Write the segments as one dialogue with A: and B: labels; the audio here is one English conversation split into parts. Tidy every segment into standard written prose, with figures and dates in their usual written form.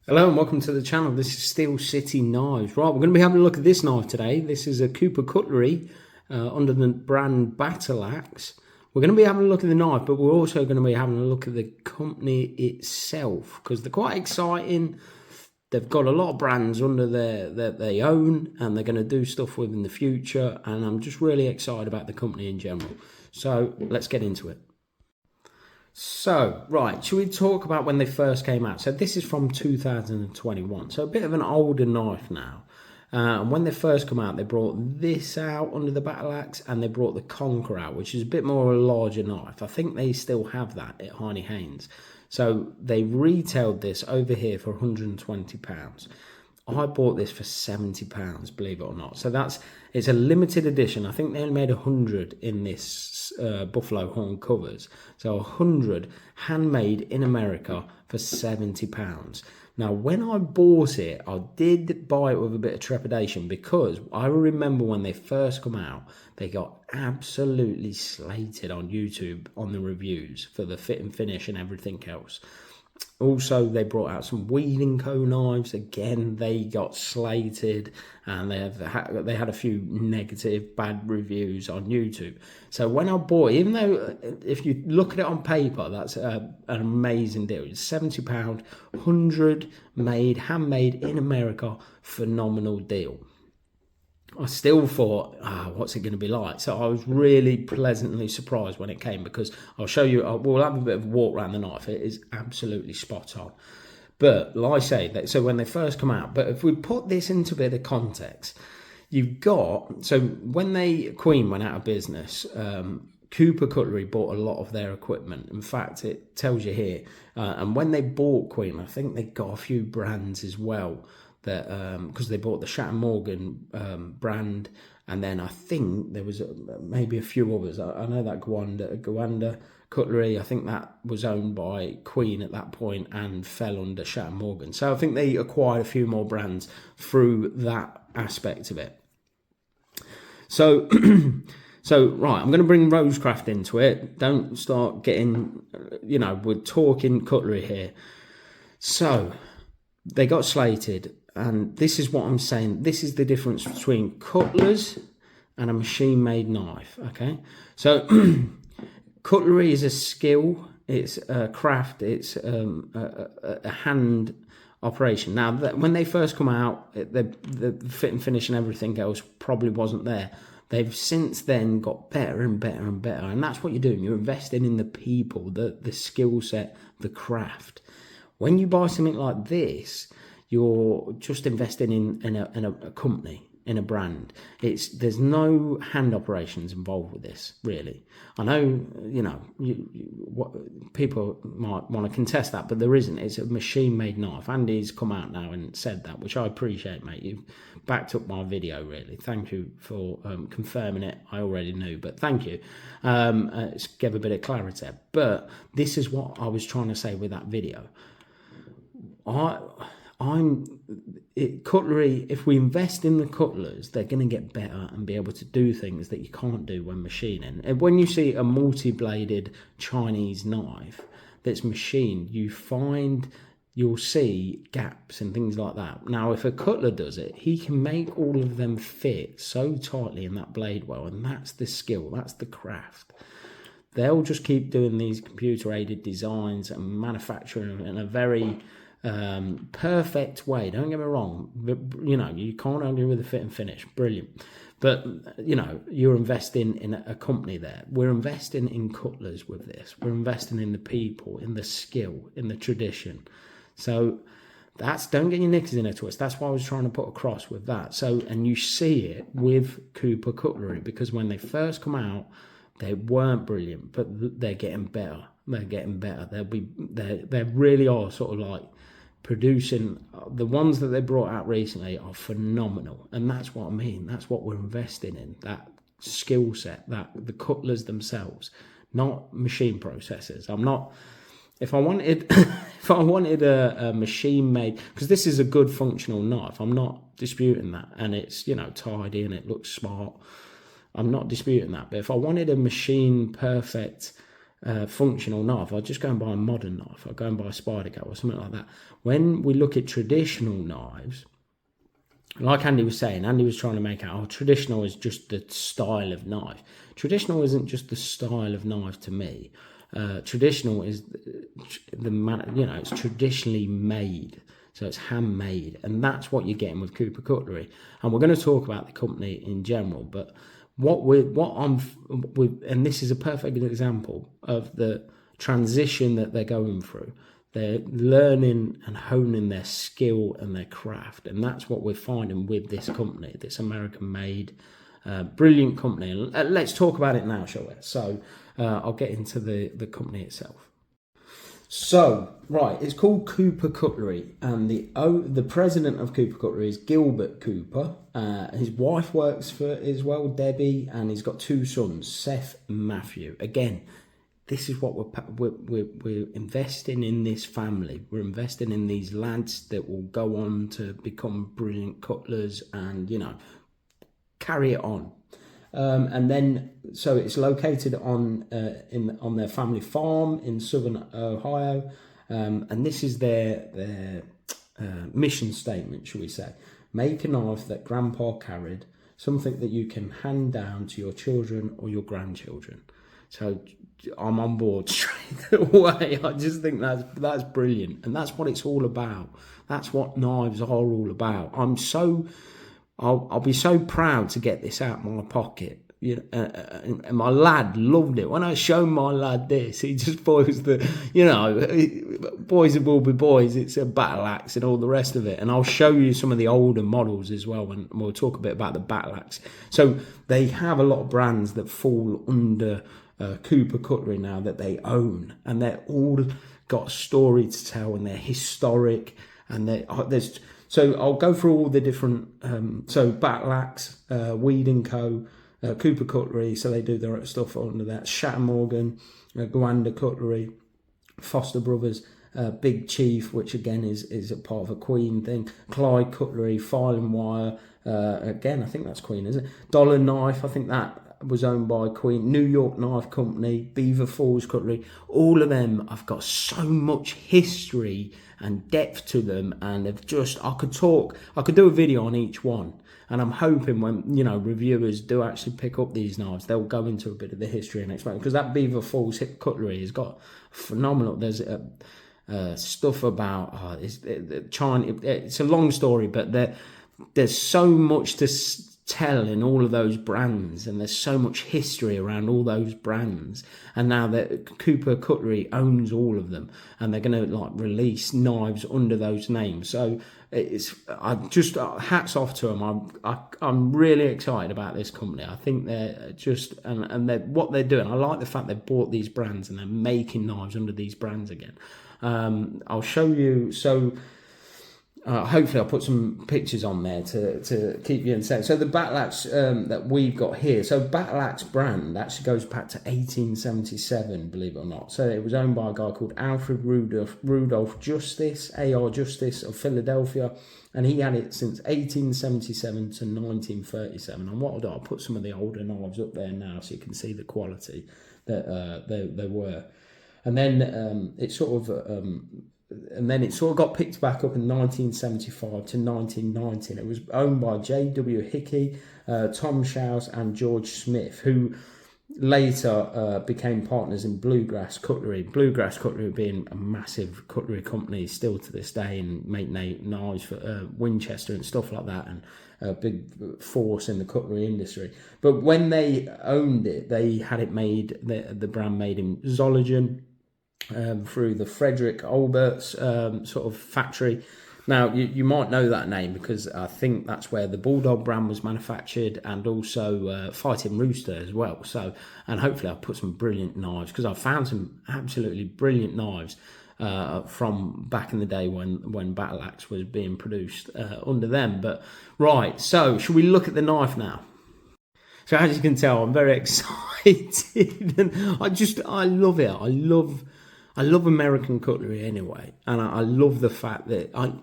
A: Hello and welcome to the channel. This is Steel City Knives. Right, we're going to be having a look at this knife today. This is a Cooper Cutlery under the brand Battle Axe. We're going to be having a look at the knife, but we're also going to be having a look at the company itself because they're quite exciting. They've got a lot of brands under there that they own and they're going to do stuff with in the future, and I'm just really excited about the company in general. So let's get into it. So, right, should we talk about when they first came out? So this is from 2021, so a bit of an older knife now. And when they first come out, they brought this out under the Battle Axe, and they brought the Conqueror out, which is a bit more of a larger knife. I think they still have that at Heine Haynes. So they retailed this over here for £120. I bought this for £70, believe it or not. So it's a limited edition. I think they only made 100 in this buffalo horn covers. So 100 handmade in America for £70. Now, when I bought it, I did buy it with a bit of trepidation because I remember when they first come out, they got absolutely slated on YouTube on the reviews for the fit and finish and everything else. Also, they brought out some Weed & Co knives. Again, they got slated, and they had a few negative, bad reviews on YouTube. So when I bought it, even though if you look at it on paper, that's an amazing deal. It's £70, 100 made, handmade in America, phenomenal deal. I still thought, what's it going to be like? So I was really pleasantly surprised when it came because I'll show you, we'll have a bit of a walk around the knife. It is absolutely spot on. But like I say, so when they first come out, but if we put this into a bit of context, you've got, so when Queen went out of business, Cooper Cutlery bought a lot of their equipment. In fact, it tells you here. And when they bought Queen, I think they got a few brands as well. That because they bought the Shatton Morgan brand, and then I think there was maybe a few others. I know that Gowanda Cutlery, I think that was owned by Queen at that point and fell under Shatton Morgan. So I think they acquired a few more brands through that aspect of it. So, right, I'm going to bring Rosecraft into it. Don't start getting, we're talking cutlery here. So they got slated. And this is what I'm saying. This is the difference between cutlers and a machine-made knife, okay? So cutlery is a skill. It's a craft. It's a hand operation. Now, when they first come out, the fit and finish and everything else probably wasn't there. They've since then got better and better and better. And that's what you're doing. You're investing in the people, the skill set, the craft. When you buy something like this, you're just investing in a company, in a brand. There's no hand operations involved with this, really. I know, people might want to contest that, but there isn't. It's a machine-made knife. Andy's come out now and said that, which I appreciate, mate. You've backed up my video, really. Thank you for confirming it. I already knew, but thank you. It gave a bit of clarity. But this is what I was trying to say with that video. Cutlery, if we invest in the cutlers, they're going to get better and be able to do things that you can't do when machining. And when you see a multi-bladed Chinese knife that's machined, you'll see gaps and things like that. Now, if a cutler does it, he can make all of them fit so tightly in that blade well, and that's the skill, that's the craft. They'll just keep doing these computer-aided designs and manufacturing in a very perfect way. Don't get me wrong, but, you can't argue with the fit and finish. Brilliant. But, you're investing in a company there. We're investing in cutlers with this. We're investing in the people, in the skill, in the tradition. So don't get your knickers in a twist. That's what I was trying to put across with that. So, and you see it with Cooper Cutlery, because when they first come out, they weren't brilliant, but they're getting better. They're getting better. They really are sort of like producing. The ones that they brought out recently are phenomenal, and that's what I mean. That's what we're investing in, that skill set, that the cutlers themselves, not machine processors. If I wanted a machine made, because this is a good functional knife, I'm not disputing that, and it's tidy and it looks smart. I'm not disputing that. But if I wanted a machine perfect functional knife. I'll just go and buy a modern knife. I'll go and buy a Spyderco or something like that. When we look at traditional knives, like Andy was saying, Andy was trying to make out, traditional is just the style of knife. Traditional isn't just the style of knife to me. Traditional is it's traditionally made. So it's handmade, and that's what you're getting with Cooper Cutlery. And we're going to talk about the company in general, but and this is a perfect example of the transition that they're going through. They're learning and honing their skill and their craft, and that's what we're finding with this company, this American-made, brilliant company. Let's talk about it now, shall we? So I'll get into the company itself. So, right, it's called Cooper Cutlery, and the president of Cooper Cutlery is Gilbert Cooper. His wife works for it as well, Debbie, and he's got 2 sons, Seth and Matthew. Again, this is what we're investing in, this family. We're investing in these lads that will go on to become brilliant cutlers and, carry it on. And then, so it's located on their family farm in southern Ohio, and this is their mission statement, shall we say? Make a knife that Grandpa carried, something that you can hand down to your children or your grandchildren. So I'm on board straight away. I just think that's brilliant, and that's what it's all about. That's what knives are all about. I'll be so proud to get this out of my pocket. And my lad loved it. When I show my lad this, he just boils boys will be boys. It's a battle axe and all the rest of it. And I'll show you some of the older models as well, and we'll talk a bit about the battle axe. So they have a lot of brands that fall under Cooper Cutlery now that they own, and they're all got a story to tell, and they're historic, and there's. So I'll go through all the different, so Battle Axe, Weed & Co., Cooper Cutlery, so they do their stuff under that, Shatter Morgan, Gwanda Cutlery, Foster Brothers, Big Chief, which again is a part of a Queen thing, Clyde Cutlery, File and Wire, again, I think that's Queen, isn't it? Dollar Knife, I think that was owned by Queen, New York Knife Company, Beaver Falls Cutlery. All of them have got so much history and depth to them, and they've just, I could do a video on each one, and I'm hoping when reviewers do actually pick up these knives, they'll go into a bit of the history and explain, because that Beaver Falls Cutlery has got phenomenal. There's stuff about China. It's a long story, but there's so much to tell in all of those brands, and there's so much history around all those brands, and now that Cooper Cutlery owns all of them, and they're going to release knives under those names. So I just hats off to them. I'm really excited about this company. I think they're just and what they're doing. I like the fact they bought these brands and they're making knives under these brands again. I'll show you. So hopefully I'll put some pictures on there to keep you in sense. So the Battle Axe that we've got here, so Battle Axe brand actually goes back to 1877, believe it or not. So it was owned by a guy called Alfred Rudolph Justice, A.R. Justice of Philadelphia, and he had it since 1877 to 1937. And what I'll put some of the older knives up there now so you can see the quality that they were. And then it sort of got picked back up in 1975 to 1990. And it was owned by J.W. Hickey, Tom Schaus, and George Smith, who later became partners in Bluegrass Cutlery. Bluegrass Cutlery being a massive cutlery company still to this day, and make knives for Winchester and stuff like that, and a big force in the cutlery industry. But when they owned it, they had it made, the brand made in Zollingen, through the Frederick Alberts sort of factory. Now, you might know that name because I think that's where the Bulldog brand was manufactured, and also Fighting Rooster as well. So, and hopefully I'll put some brilliant knives, because I've found some absolutely brilliant knives from back in the day when Battle Axe was being produced under them. But right, so should we look at the knife now? So as you can tell, I'm very excited, and I love it. I love American cutlery anyway, and I love the fact that I'm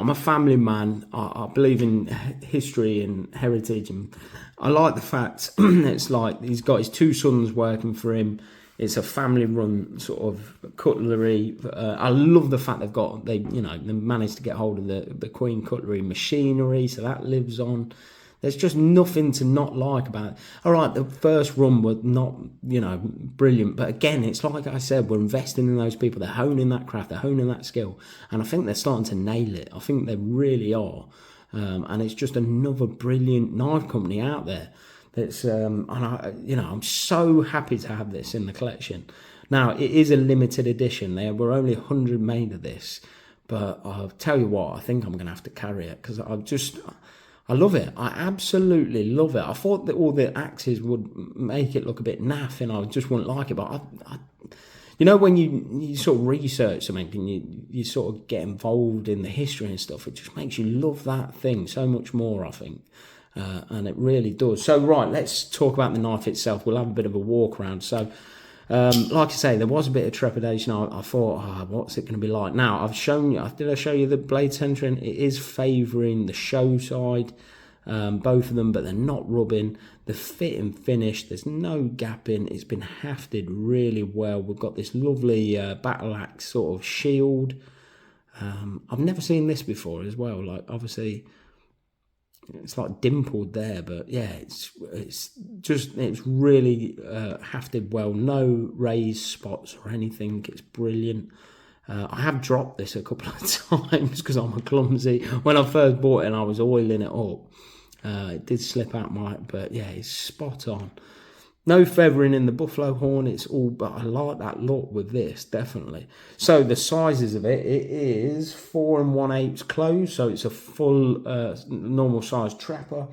A: a family man. I believe in history and heritage, and I like the fact it's like he's got his two sons working for him. It's a family-run sort of cutlery. I love the fact they managed to get hold of the Queen Cutlery machinery, so that lives on. There's just nothing to not like about it. All right, the first run was not, brilliant. But again, it's like I said, we're investing in those people. They're honing that craft. They're honing that skill. And I think they're starting to nail it. I think they really are. And it's just another brilliant knife company out there. That's I'm so happy to have this in the collection. Now, it is a limited edition. There were only 100 made of this. But I'll tell you what, I think I'm going to have to carry it because I love it. I absolutely love it. I thought that all the axes would make it look a bit naff and I just wouldn't like it. But, when you sort of research something and you sort of get involved in the history and stuff, it just makes you love that thing so much more, I think. And it really does. So, right, let's talk about the knife itself. We'll have a bit of a walk around. So, like I say, there was a bit of trepidation. I thought, what's it going to be like? Now, did I show you the blade centering? It is favouring the show side, both of them, but they're not rubbing. The fit and finish, there's no gapping. It's been hafted really well. We've got this lovely battle axe sort of shield. I've never seen this before as well. Like, obviously, it's like dimpled there, but yeah, it's really hafted well. No raised spots or anything. It's brilliant. I have dropped this a couple of times because I'm a clumsy. When I first bought it and I was oiling it up, it did slip out but yeah, it's spot on. No feathering in the buffalo horn. It's all, but I like that look with this, definitely. So the sizes of it is 4 1/8 closed, so it's a full normal size trapper.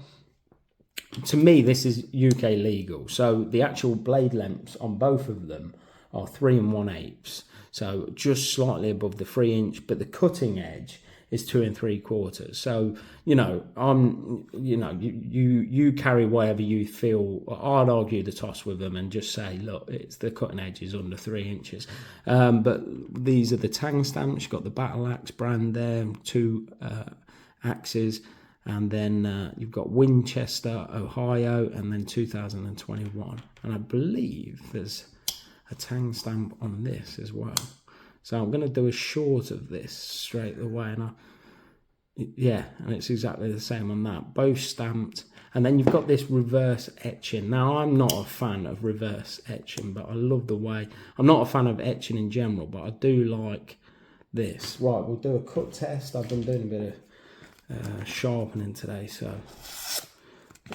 A: To me, this is UK legal. So the actual blade lengths on both of them are 3 1/8, so just slightly above the 3-inch, but the cutting edge is 2 3/4. So you carry whatever you feel. I'd argue the toss with them and just say, look, it's the cutting edge is under 3 inches. But these are the tang stamps. You've got the Battle Axe brand there, 2 axes, and then you've got Winchester, Ohio, and then 2021. And I believe there's a tang stamp on this as well. So I'm going to do a short of this straight away, and it's exactly the same on that. Both stamped, and then you've got this reverse etching. Now, I'm not a fan of reverse etching, but I love the way. I'm not a fan of etching in general, but I do like this. Right, we'll do a cut test. I've been doing a bit of sharpening today, so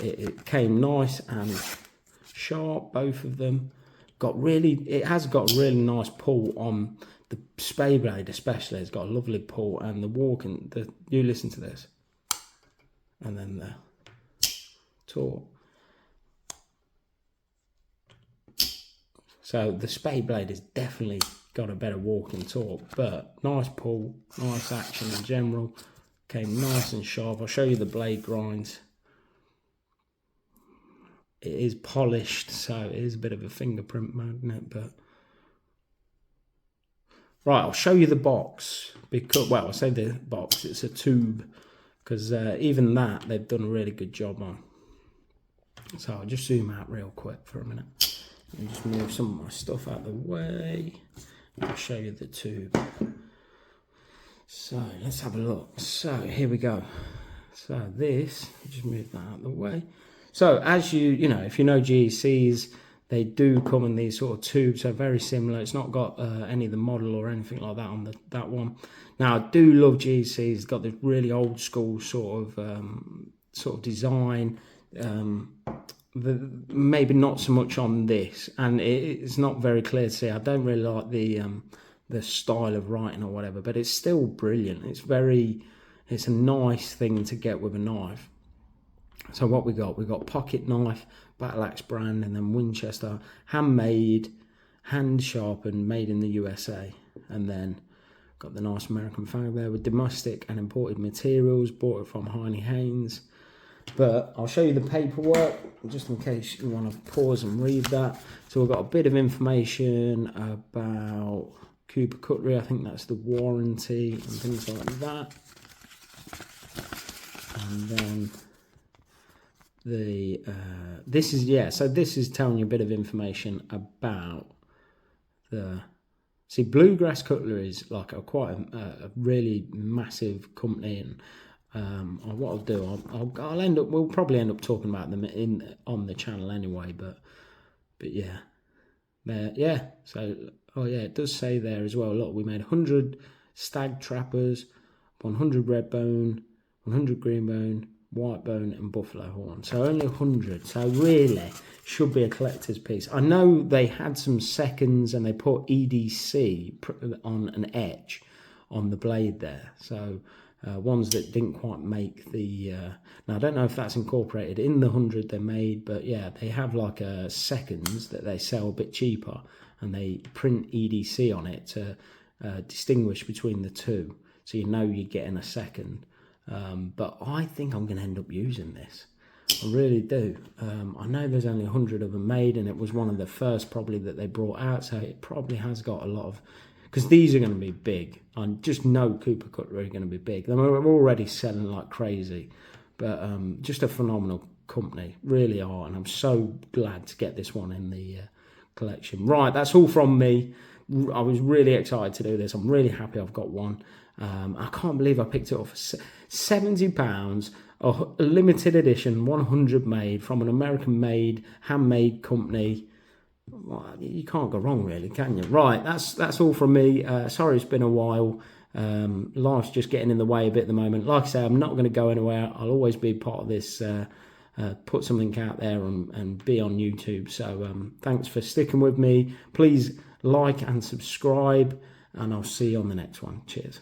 A: it came nice and sharp, both of them. It has got a really nice pull on the spade blade, especially. It's got a lovely pull, and the walking. You listen to this, and then the torque. So the spade blade has definitely got a better walking torque, but nice pull, nice action in general. Came nice and sharp. I'll show you the blade grinds. It is polished, so it is a bit of a fingerprint magnet, but right, I'll show you the box, because, well, I say the box, it's a tube, because even that they've done a really good job on. So I'll just zoom out real quick for a minute and just move some of my stuff out of the way. I'll show you the tube. So let's have a look. So here we go. So this, just move that out of the way. So as if you know GECs, they do come in these sort of tubes, so very similar. It's not got any of the model or anything like that on that one. Now, I do love GECs. It's got this really old school sort of design. Maybe not so much on this, and it's not very clear to see. I don't really like the style of writing or whatever, but it's still brilliant. It's a nice thing to get with a knife. So what we got pocket knife, Battle Axe brand, and then Winchester, handmade, hand sharpened, made in the USA. And then got the nice American flag there with domestic and imported materials, bought it from Heine Haynes. But I'll show you the paperwork just in case you want to pause and read that. So we've got a bit of information about Cooper Cutlery. I think that's the warranty and things like that. And then this is telling you a bit of information about the. See, Bluegrass Cutlery is like quite a really massive company, and what I'll do, we'll probably end up talking about them on the channel anyway. But yeah, So it does say there as well. Look, we made 100 stag trappers, 100 red bone, 100 green bone, white bone, and buffalo horn. So only 100. So really, should be a collector's piece. I know they had some seconds and they put EDC on an etch on the blade there. So ones that didn't quite make the. Now I don't know if that's incorporated in the 100 they made, but yeah, they have like seconds that they sell a bit cheaper, and they print EDC on it to distinguish between the two, so you know you're getting a second. But I think I'm going to end up using this. I really do. I know there's only 100 of them made, and it was one of the first probably that they brought out, so it probably has got a lot of, because these are going to be big. I just know Cooper Cutlery are going to be big. They're already selling like crazy, but just a phenomenal company, really are, and I'm so glad to get this one in the collection. Right, that's all from me. I was really excited to do this. I'm really happy I've got one. I can't believe I picked it up for £70, a limited edition, 100 made from an American-made, handmade company. Well, you can't go wrong, really, can you? Right, that's all from me. Sorry it's been a while. Life's just getting in the way a bit at the moment. Like I say, I'm not going to go anywhere. I'll always be part of this, put something out there and be on YouTube. So thanks for sticking with me. Please like and subscribe, and I'll see you on the next one. Cheers.